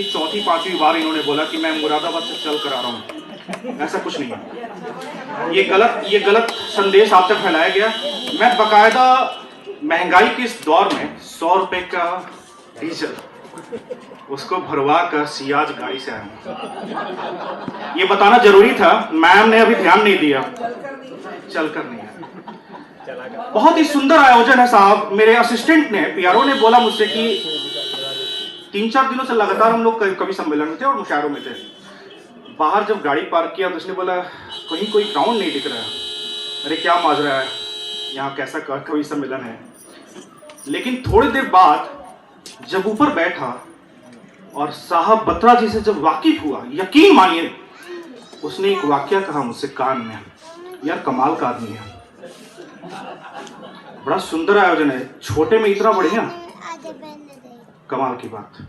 चौथी पांचवी बार इन्होंने बोला कि मैं मुरादाबाद से चल कर आ रहा हूँ। ऐसा कुछ नहीं है। ये गलत संदेश आप तक फैलाया गया। मैं बकायदा महंगाई के इस दौर में 100 रुपए का डीजल उसको भरवा कर सियाज गाड़ी से आया हूँ। ये बताना जरूरी था, मैम ने अभी ध्यान नहीं दिया। चलकर नहीं आया। बहुत ही सुंदर आयोजन है साहब। मेरे असिस्टेंट ने पीआरओ ने बोला मुझसे कि 3-4 दिनों से लगातार हम लोग कवि सम्मेलन में थे और मुशायरों में थे। बाहर जब गाड़ी पार्क किया तो उसने बोला कहीं कोई ग्राउंड नहीं दिख रहा है। अरे क्या माजरा है, यहाँ कैसा कवि सम्मेलन है। लेकिन थोड़ी देर बाद जब ऊपर बैठा और साहब बत्रा जी से जब वाकिफ हुआ, यकीन मानिए उसने एक वाक्य कहा मुझसे कान में, यार कमाल का आदमी है, बड़ा सुंदर आयोजन है, छोटे में इतना बढ़िया, कमाल की बात।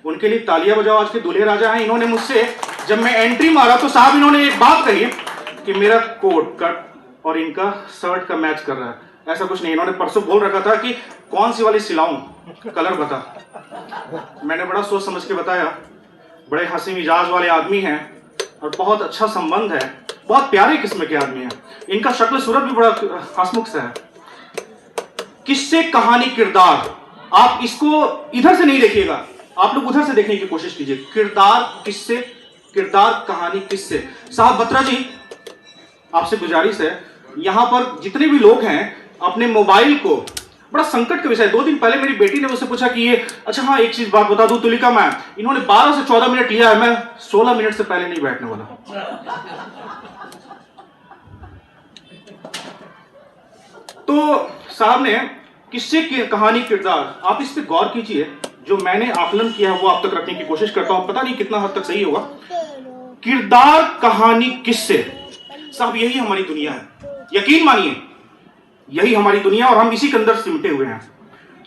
उनके लिए तालियां बजाओ। आज के दूल्हे राजा हैं। इन्होंने मुझसे जब मैं एंट्री मारा तो साहब इन्होंने एक बात कही कि मेरा कोट कट और इनका शर्ट का मैच कर रहा है। ऐसा कुछ नहीं, इन्होंने परसों बोल रखा था कि कौन सी वाली सिलाऊं, कलर बता। मैंने बड़ा सोच समझ के बताया। बड़े हंसी मिजाज वाले आदमी हैं और बहुत अच्छा संबंध है, बहुत प्यारे किस्म के आदमी हैं। इनका शक्ल सूरत भी बड़ा हंसमुख सा है। किस्से कहानी किरदार, आप इसको इधर से नहीं देखिएगा, आप लोग उधर से देखने की कोशिश कीजिए। किरदार किस्से, किरदार कहानी किस्से। साहब बत्रा जी आपसे गुजारिश है, यहां पर जितने भी लोग हैं अपने मोबाइल को, बड़ा संकट का विषय। 2 दिन पहले मेरी बेटी ने मुझसे पूछा कि ये अच्छा हाँ एक चीज बात बता दूं तुलिका मैम, इन्होंने 12 से 14 मिनट लिया है, मैं 16 मिनट से पहले नहीं बैठने वाला। तो साहब ने किस्से की कहानी किरदार, आप इस पे गौर कीजिए। जो मैंने आकलन किया है वो आप तक रखने की कोशिश करता हूं, पता नहीं कितना हद तक सही होगा। किरदार कहानी किस्से, साहब यही हमारी दुनिया है। यकीन मानिए यही हमारी दुनिया और हम इसी के अंदर सिमटे हुए हैं।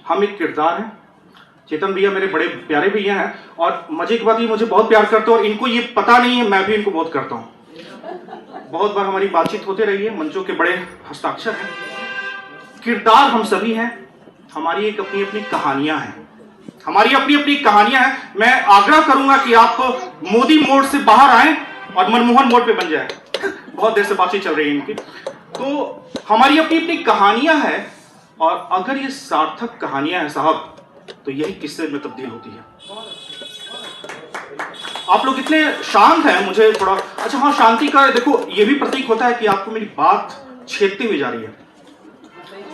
हम एक किरदार हैं। चेतन भैया मेरे बड़े प्यारे भैया हैं और मजे की बात ये मुझे बहुत प्यार करते हैं और इनको ये पता नहीं है, मैं भी इनको बहुत करता हूं। बहुत बार हमारी बातचीत होते रही है, मंचों के बड़े हस्ताक्षर हैं। किरदार हम सभी हैं, हमारी एक अपनी अपनी कहानियां हैं, हमारी अपनी अपनी कहानियां हैं। मैं आग्रह करूंगा कि आप मोदी मोड से बाहर आए और मनमोहन मोड पे बन जाए। बहुत देर से बातचीत चल रही है इनकी। तो हमारी अपनी अपनी कहानियां हैं और अगर ये सार्थक कहानियां हैं साहब तो यही किस्से में तब्दील होती है। आप लोग इतने शांत हैं, मुझे थोड़ा अच्छा हाँ शांति का देखो ये भी प्रतीक होता है कि आपको मेरी बात छेदती हुई जा रही है,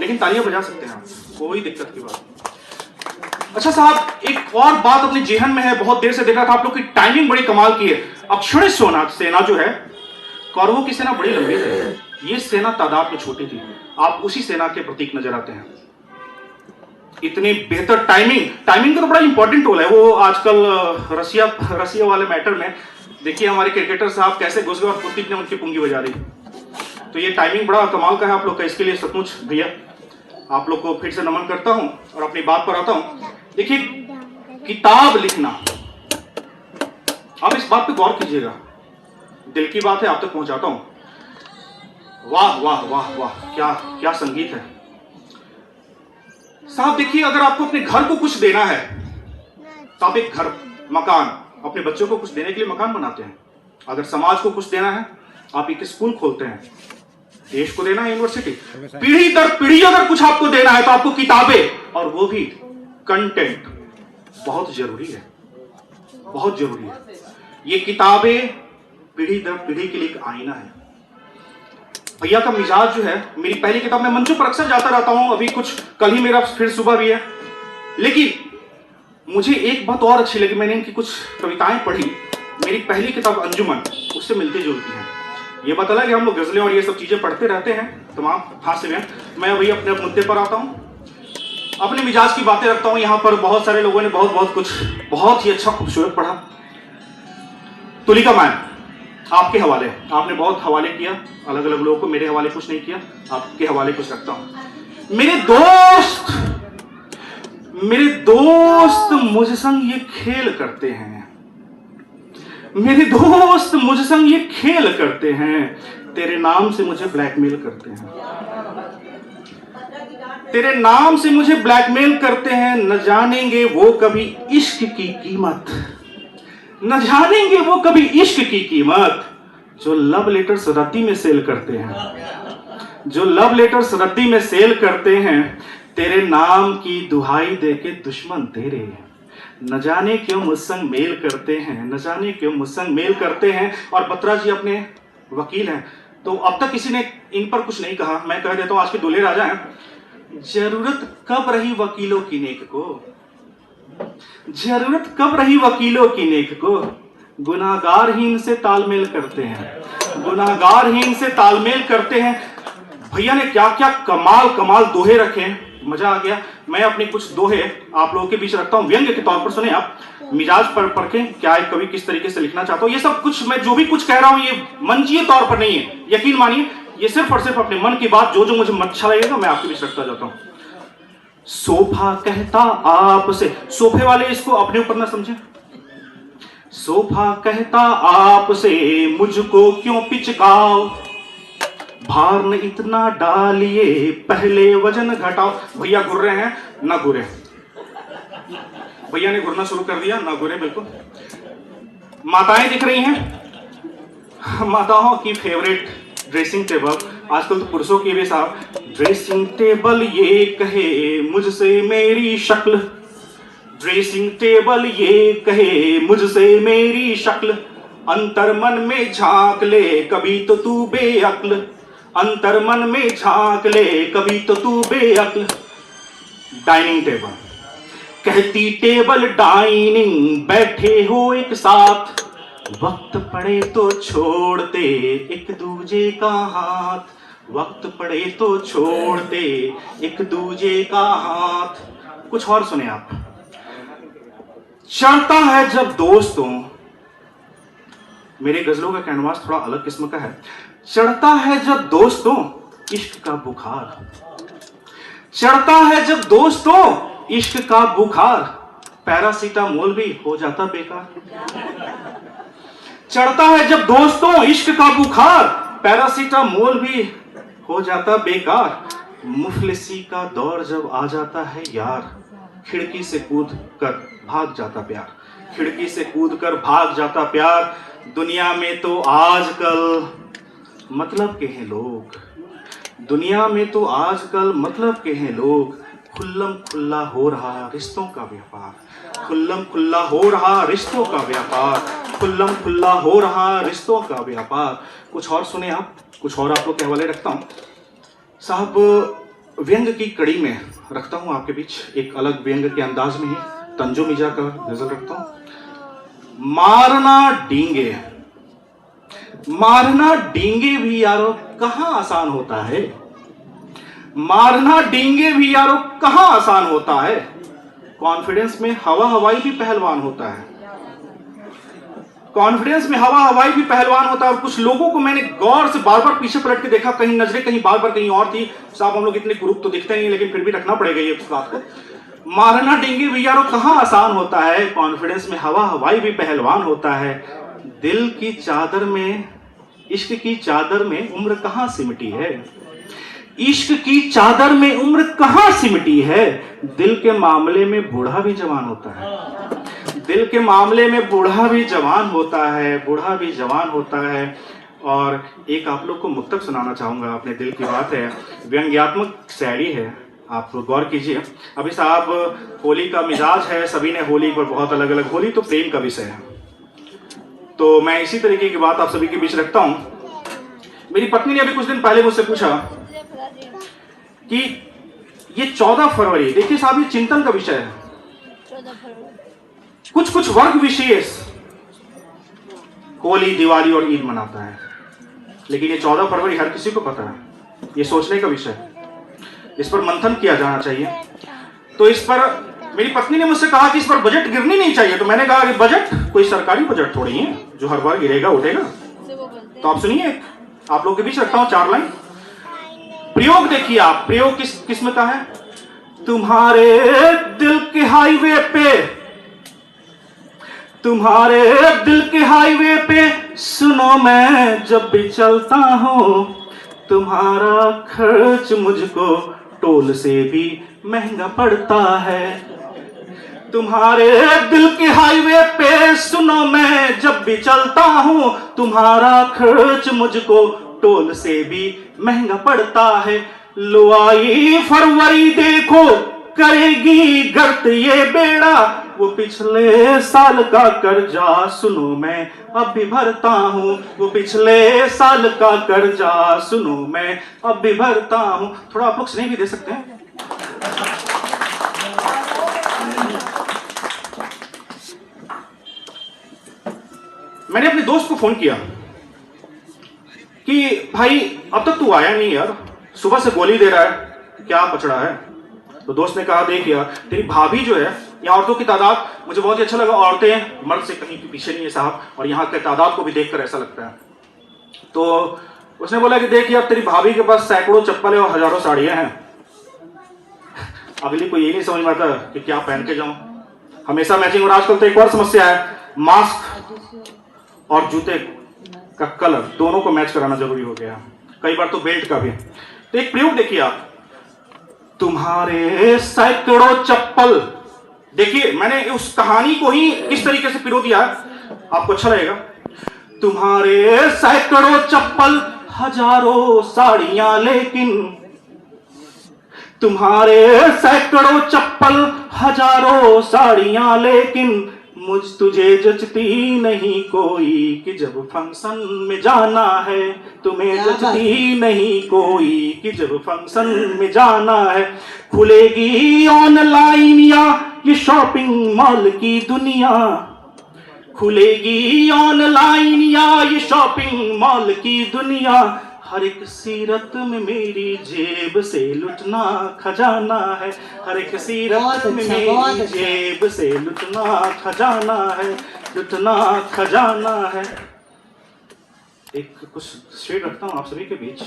लेकिन तालियां बजा सकते हैं आप, कोई दिक्कत की बात नहीं। अच्छा साहब एक और बात अपने जेहन में है, बहुत देर से देख रहा था आप लोग की टाइमिंग बड़ी कमाल की है। अक्षणित सेना जो है, कौरवों की सेना बड़ी लंबी थी, ये सेना तादाद में छोटी थी। आप उसी सेना के प्रतीक नजर आते हैं। इतनी बेहतर टाइमिंग का तो बड़ा इंपॉर्टेंट रोल है। वो आजकल रसिया वाले मैटर में देखिए हमारे क्रिकेटर साहब कैसे घुस गए और कुत्ती ने उनकी पुंगी बजा दी। तो ये टाइमिंग बड़ा कमाल का है आप लोग का। इसके लिए सचमुच भैया आप लोग को फिर से नमन करता हूं और अपनी बात पर आता हूं। देखिए किताब लिखना, आप इस बात पे गौर कीजिएगा, दिल की बात है आप तक पहुंचाता हूं। वाह वाह वाह वाह, क्या क्या संगीत है साहब। देखिए अगर आपको अपने घर को कुछ देना है तो आप एक घर मकान, अपने बच्चों को कुछ देने के लिए मकान बनाते हैं। अगर समाज को कुछ देना है आप एक स्कूल खोलते हैं। देश को देना है यूनिवर्सिटी। पीढ़ी दर पीढ़ी अगर कुछ आपको देना है तो आपको किताबें, और वो भी कंटेंट बहुत जरूरी है, बहुत जरूरी है। ये किताबें पीढ़ी दर पीढ़ी के लिए एक आईना है। भैया का मिजाज जो है, मेरी पहली किताब, मैं मंचों पर अक्सर जाता रहता हूं, अभी कुछ कल ही मेरा फिर सुबह भी है, लेकिन मुझे एक बात और अच्छी लगी, मैंने इनकी कुछ कविताएं पढ़ी। मेरी पहली किताब अंजुमन उससे मिलती जुलती है। ये पता लगा कि हम लोग गजलें और ये सब चीजें पढ़ते रहते हैं तमाम हास्य में। मैं वही अपने मुद्दे पर आता हूं, अपने मिजाज की बातें रखता हूं। यहां पर बहुत सारे लोगों ने बहुत कुछ बहुत ही अच्छा खूबसूरत पढ़ा। तुलिका मैम आपके हवाले, आपने बहुत हवाले किया अलग अलग लोगों को, मेरे हवाले कुछ नहीं किया, आपके हवाले कुछ रखता हूं। मेरे दोस्त मुझ संग ये खेल करते हैं, मेरे दोस्त मुझ संग ये खेल करते हैं, तेरे नाम से मुझे ब्लैकमेल करते हैं। तेरे नाम से मुझे ब्लैकमेल करते हैं, न जानेंगे वो कभी इश्क की कीमत, न जानेंगे वो कभी इश्क की कीमत। जो लव लेटर्स रद्दी में सेल करते हैं, जो लव लेटर्स रद्दी में सेल करते हैं, तेरे नाम की दुहाई देके दुश्मन तेरे, न जाने क्यों मुझसंग मेल करते हैं, न जाने क्यों मुझसंग मेल करते हैं। और बत्रा जी अपने वकील हैं, तो अब तक किसी ने इन पर कुछ नहीं कहा, मैं कह देता हूं, आज के दूल्हे राजा हैं। जरूरत कब रही वकीलों की नेक को, जरूरत कब रही वकीलों की नेक को, गुनाहगार ही इनसे तालमेल करते हैं, गुनाहगार ही इनसे तालमेल करते हैं। भैया ने क्या क्या कमाल कमाल दोहे रखे हैं, मजा आ गया। मैं अपने कुछ दोहे आप लोगों के बीच रखता हूं, व्यंग्य के तौर पर सुने आप, मिजाज पर पढ़ के क्या एक कवि किस तरीके से लिखना चाहता हूं। ये सब कुछ मैं जो भी कुछ कह रहा हूं ये मंचीय तौर पर नहीं है, यकीन मानिए, ये सिर्फ और सिर्फ अपने मन की बात, जो जो मुझे अच्छा लगेगा मैं आपके बीच रखता जाता हूं। सोफा कहता आपसे, सोफे वाले इसको अपने ऊपर ना समझे। सोफा कहता आपसे मुझको क्यों पिचकाओ, भार न इतना डालिए पहले वजन घटाओ। भैया घुर रहे हैं, ना घुरे, भैया ने घुरना शुरू कर दिया, ना घुरे बिल्कुल। माताएं दिख रही हैं, माताओं की फेवरेट ड्रेसिंग टेबल, आजकल तो पुरुषों की भी साहब, ड्रेसिंग टेबल ये कहे मुझसे मेरी शक्ल, ड्रेसिंग टेबल ये कहे मुझसे मेरी शक्ल, अंतर मन में झांक ले कभी तो तू बेअक्ल, अंतर मन में झांक ले कभी तो तू बेअक्ल। डाइनिंग टेबल कहती टेबल डाइनिंग, बैठे हो एक साथ, वक्त पड़े तो छोड़ते एक दूजे का हाथ, वक्त पड़े तो छोड़ते एक दूजे का हाथ। कुछ और सुने आप। चढ़ता है जब दोस्तों, मेरे गजलों का कैनवास थोड़ा अलग किस्म का है। चढ़ता है जब दोस्तों इश्क का बुखार, चढ़ता है जब दोस्तों इश्क का बुखार, पैरासीटामोल भी हो जाता बेकार। चढ़ता है जब दोस्तों इश्क का बुखार, पैरासीटामोल भी हो जाता बेकार। मुफलिसी का दौर जब आ जाता है यार, खिड़की से कूद कर भाग जाता प्यार, खिड़की से कूद कर भाग जाता प्यार। दुनिया में तो आजकल मतलब के हैं लोग, दुनिया में तो आजकल मतलब के हैं लोग, खुल्लम खुल्ला हो रहा रिश्तों का व्यापार, खुल्लम खुल्ला हो रहा रिश्तों का व्यापार, खुल्लम खुल्ला हो रहा रिश्तों का व्यापार। कुछ और सुने आप, कुछ और आप लोग के हवाले रखता हूं साहब। व्यंग की कड़ी में रखता हूं आपके बीच एक अलग व्यंग के अंदाज में ही तंजो मिर्जा का गजल रखता हूं। मारना डींगे, मारना डींगे भी यारो कहां आसान होता है, मारना डींगे भी यारो कहां आसान होता है। कॉन्फिडेंस में हवा हवाई भी पहलवान होता है, कॉन्फिडेंस में हवा हवाई भी पहलवान होता है। और कुछ लोगों को मैंने गौर से बार बार पीछे पलट के देखा, कहीं नजरें कहीं बार बार कहीं और थी। साहब हम लोग इतने ग्रुप तो दिखते नहीं, लेकिन फिर भी रखना पड़ेगा ये बात को। मारना डींगे भी यारो कहां आसान होता है, कॉन्फिडेंस में हवा हवाई भी पहलवान होता है। दिल की चादर में, इश्क की चादर में उम्र कहां सिमटी है, इश्क की चादर में उम्र कहां सिमटी है। दिल के मामले में बूढ़ा भी जवान होता है, दिल के मामले में बूढ़ा भी जवान होता है, बूढ़ा भी जवान होता है। और एक आप लोग को मुक्तक सुनाना चाहूंगा, अपने दिल की बात है, व्यंग्यात्मक शायरी है, आप गौर कीजिए। अभी साहब होली का मिजाज है, सभी ने होली पर बहुत अलग अलग, होली तो प्रेम का विषय है, तो मैं इसी तरीके की बात आप सभी के बीच रखता हूं। मेरी पत्नी ने अभी कुछ दिन पहले मुझसे पूछा कि ये 14 फरवरी, देखिए साहब ये चिंतन का विषय है, कुछ कुछ वर्ग विशेष होली दिवाली और ईद मनाता है, लेकिन ये 14 फरवरी हर किसी को पता है, ये सोचने का विषय है, इस पर मंथन किया जाना चाहिए। तो इस पर मेरी पत्नी ने मुझसे कहा कि इस पर बजट गिरनी नहीं चाहिए, तो मैंने कहा कि बजट कोई सरकारी बजट थोड़ी है जो हर बार गिरेगा उठेगा। तो आप सुनिए, आप लोगों के बीच रखता हूं 4 लाइन। प्रयोग देखिए आप, प्रयोग किस में का है। तुम्हारे दिल के हाईवे पे, तुम्हारे दिल के हाईवे पे सुनो मैं जब भी चलता हूं, तुम्हारा खर्च मुझको टोल से भी महंगा पड़ता है। तुम्हारे दिल के हाईवे पे सुनो मैं जब भी चलता हूँ, तुम्हारा खर्च मुझको टोल से भी महंगा पड़ता है। लो आई फरवरी देखो करेगी गर्त ये बेड़ा, वो पिछले साल का कर्जा सुनो मैं अब भी भरता हूँ, वो पिछले साल का कर्जा सुनो मैं अब भी भरता हूँ। थोड़ा आप लोग स्नेह भी दे सकते हैं। मैंने अपने दोस्त को फोन किया कि भाई अब तक तू आया नहीं यार, सुबह से गोली दे रहा है, क्या बचड़ा है? तो दोस्त ने कहा देख यार, तेरी भाभी जो है, यहाँ औरतों की तादाद मुझे बहुत ही अच्छा लगा, औरतें मर्द से कहीं पीछे नहीं है साहब, और यहाँ के तादाद को भी देखकर ऐसा लगता है। तो उसने बोला कि देख यार, तेरी भाभी के पास सैकड़ों चप्पल और हजारों साड़ियां हैं, अगली को ये नहीं समझ में आता कि क्या पहन के जाऊं, हमेशा मैचिंग। और आजकल तो एक और समस्या है, मास्क और जूते का कलर दोनों को मैच कराना जरूरी हो गया, कई बार तो बेल्ट का भी। तो एक प्रयोग देखिए आप, तुम्हारे सैकड़ों चप्पल, देखिए मैंने उस कहानी को ही किस तरीके से पिरो दिया, आपको अच्छा लगेगा। तुम्हारे सैकड़ों चप्पल हजारों साड़ियां, लेकिन तुम्हारे सैकड़ों चप्पल हजारों साड़ियां, लेकिन मुझ तुझे जचती नहीं कोई कि जब फंक्शन में जाना है, तुम्हें जचती नहीं कोई कि जब फंक्शन में जाना है। खुलेगी ऑनलाइन या ये शॉपिंग मॉल की दुनिया, खुलेगी ऑनलाइन या ये शॉपिंग मॉल की दुनिया, हर एक सीरत में मेरी जेब से लुटना खजाना है, हर एक सीरत में मेरी जेब से लुटना खजाना है, लुटना खजाना है। एक कुछ शेर रखता हूँ आप सभी के बीच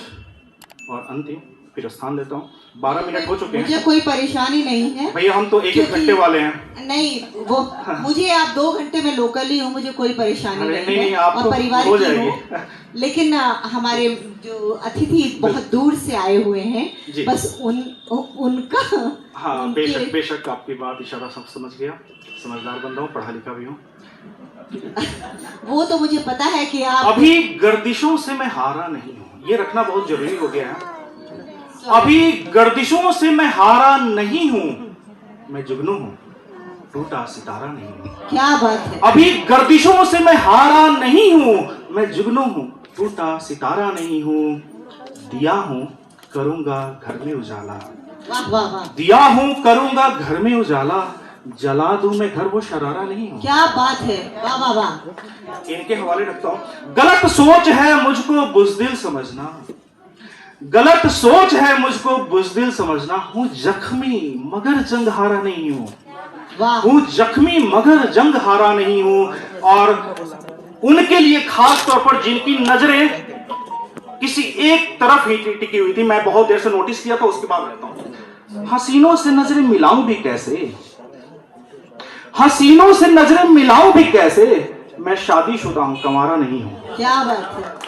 और अंतिम फिर स्थान देता हूँ। 12 मिनट हो चुके हैं। मुझे कोई परेशानी नहीं है भैया, हम तो एक घंटे वाले हैं। नहीं वो मुझे आप 2 घंटे में लोकल ही हूँ, मुझे कोई परेशानी नहीं है आप और तो परिवार हो की जाएगी। हूँ। लेकिन हमारे जो अतिथि बहुत दूर से आए हुए हैं, बस उनका हाँ बेशक बेशक, आपकी बात इशारा सब समझ गया, समझदार बंदा हूँ, पढ़ा लिखा भी हूँ। वो तो मुझे पता है कि आप अभी गर्दिशों से मैं हारा नहीं हूँ, ये रखना बहुत जरूरी हो गया है। अभी गर्दिशों से मैं हारा नहीं हूँ, मैं जुगनू हूँ, टूटा सितारा नहीं हूँ। क्या बात है। अभी गर्दिशों से मैं हारा नहीं हूँ, मैं जुगनू हूँ, टूटा सितारा नहीं हूँ। दिया हूँ करूंगा घर में उजाला, वाह वाह वाह, दिया हूँ करूंगा घर में उजाला, जला दूं मैं घर वो शरारा नहीं हूँ। क्या बात है, वाह वाह वाह। इनके हवाले रखता हूँ। गलत सोच है मुझको बुज़दिल समझना, गलत सोच है मुझको बुज़दिल समझना, हूँ जख्मी मगर जंग हारा नहीं हूँ, हूँ जख्मी मगर जंग हारा नहीं हूँ। और उनके लिए खास तौर पर जिनकी नजरें किसी एक तरफ ही टिकी हुई थी, मैं बहुत देर से नोटिस किया था, उसके बाद रहता हूँ। हसीनों से नजरें मिलाऊं भी कैसे, हसीनों से नजरें मिलाऊं भी कैसे, मैं शादीशुदा हूं, कंवारा नहीं हूं। क्या बात है।